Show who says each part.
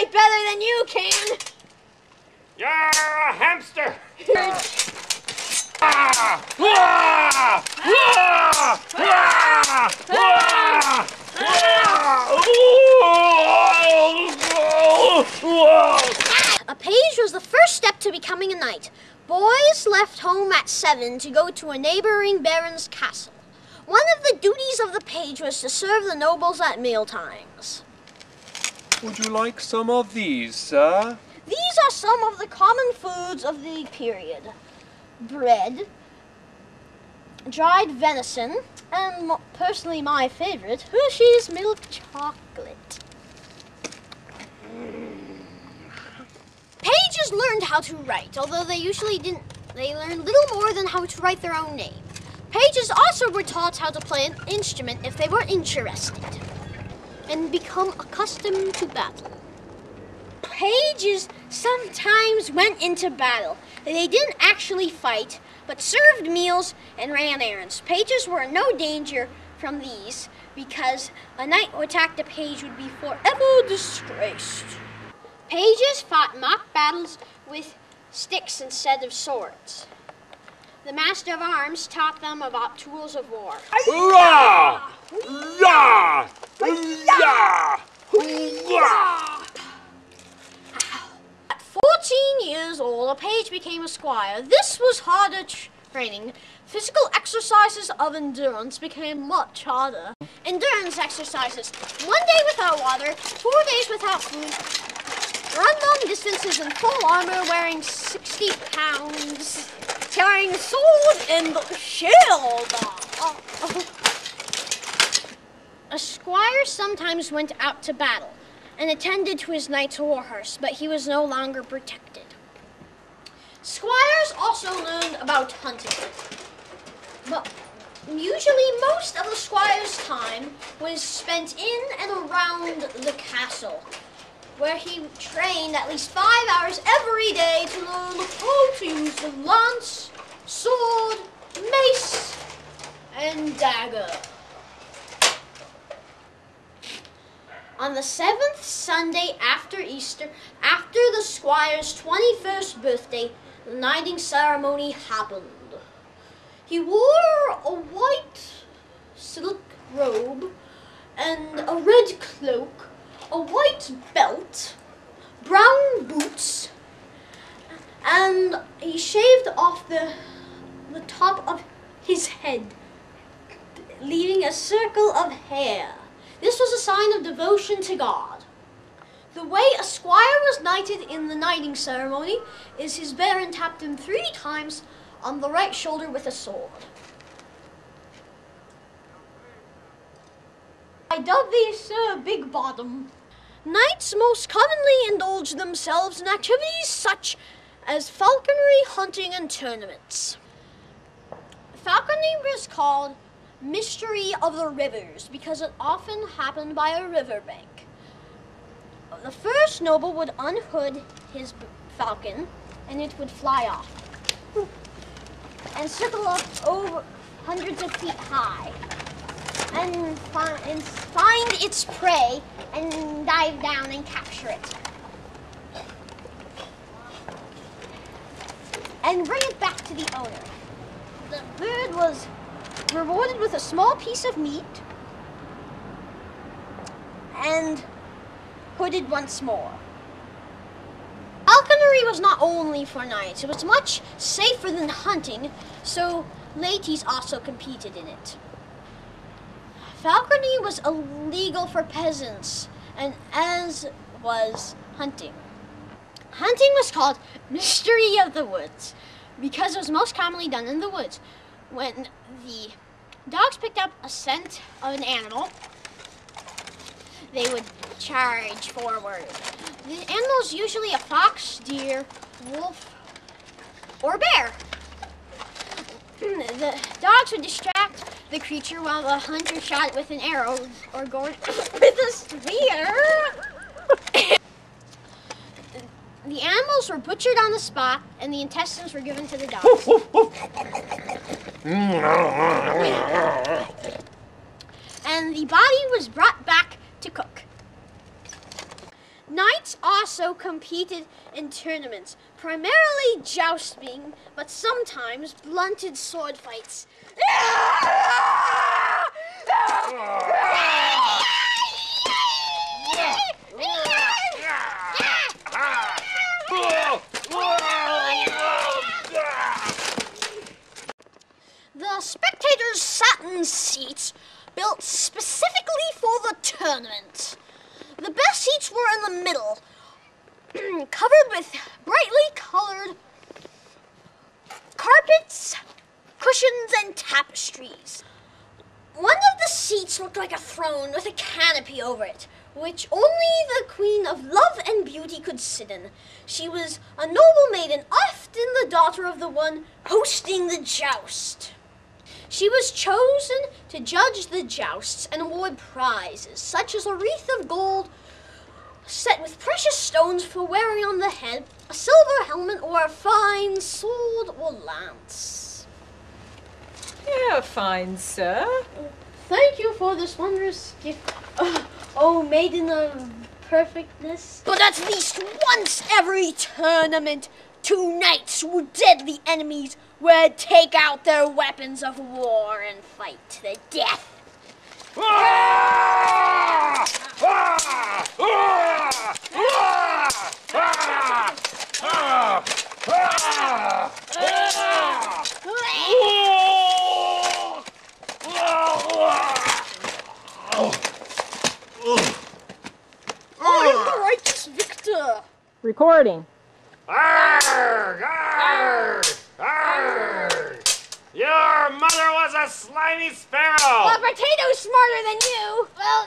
Speaker 1: fight better than you can.
Speaker 2: You're a hamster.
Speaker 1: A page was the first step to becoming a knight. Boys left home at 7 to go to a neighboring baron's castle. One of the duties of the page was to serve the nobles at mealtimes.
Speaker 3: Would you like some of these, sir?
Speaker 1: These are some of the common foods of the period. Bread, dried venison, and personally my favorite, Hershey's milk chocolate. Pages learned how to write, although they usually didn't. They learned little more than how to write their own name. Pages also were taught how to play an instrument if they were interested, and become accustomed to battle. Pages sometimes went into battle. They didn't actually fight, but served meals and ran errands. Pages were in no danger from these, because a knight who attacked a page would be forever disgraced. Pages fought mock battles with sticks instead of swords. The master of arms taught them about tools of war.
Speaker 2: Hurrah! Hurrah! Hurrah! Hurrah!
Speaker 1: At 14 years old, a page became a squire. This was harder training. Physical exercises of endurance became much harder. Endurance exercises. 1 day without water, 4 days without food. Run long distances in full armor, wearing 60 pounds. Carrying sword and shield. A squire sometimes went out to battle and attended to his knight's war horse, but he was no longer protected. Squires also learned about hunting, but usually most of the squire's time was spent in and around the castle, where he trained at least 5 hours every day to learn how to use the lance, sword, mace, and dagger. On the 7th Sunday after Easter, after the squire's 21st birthday, the knighting ceremony happened. He wore a white silk robe and a red cloak, a white belt, brown boots, and he shaved off the top of his head, leaving a circle of hair. This was a sign of devotion to God. The way a squire was knighted in the knighting ceremony is his baron tapped him 3 times on the right shoulder with a sword. I dub thee, Sir Big Bottom. Knights most commonly indulge themselves in activities such as falconry, hunting, and tournaments. Falconry was called Mystery of the Rivers because it often happened by a riverbank. The first noble would unhood his falcon and it would fly off and circle up over hundreds of feet high and find its prey and dive down and capture it and bring it back to the owner. The bird was rewarded with a small piece of meat and hooded once more. Falconry was not only for knights, it was much safer than hunting, so ladies also competed in it. Falconry was illegal for peasants, and as was hunting. Hunting was called Mystery of the Woods because it was most commonly done in the woods. When the dogs picked up a scent of an animal, they would charge forward. The animal is usually a fox, deer, wolf, or bear. The dogs would distract the creature while the hunter shot it with an arrow or gored with a spear. The animals were butchered on the spot, and the intestines were given to the dogs. And the body was brought back to cook. Knights also competed in tournaments, primarily jousting, but sometimes blunted sword fights. The spectators sat in seats built specifically for the tournament. The best seats were in the middle, covered with brightly colored carpets, cushions, and tapestries. One of the seats looked like a throne with a canopy over it, which only the Queen of Love and Beauty could sit in. She was a noble maiden, often the daughter of the one hosting the joust. She was chosen to judge the jousts and award prizes, such as a wreath of gold set with precious stones for wearing on the head, a silver helmet, or a fine sword or lance.
Speaker 4: You're fine, sir.
Speaker 1: Thank you for this wondrous gift, oh maiden of perfectness. But at least once every tournament, 2 knights who deadly enemies would take out their weapons of war and fight to the death. I am the righteous victor.
Speaker 4: Recording.
Speaker 2: Arrgh! Arrgh! Arrgh! Your mother was a slimy sparrow!
Speaker 1: A potato's smarter than you. Well,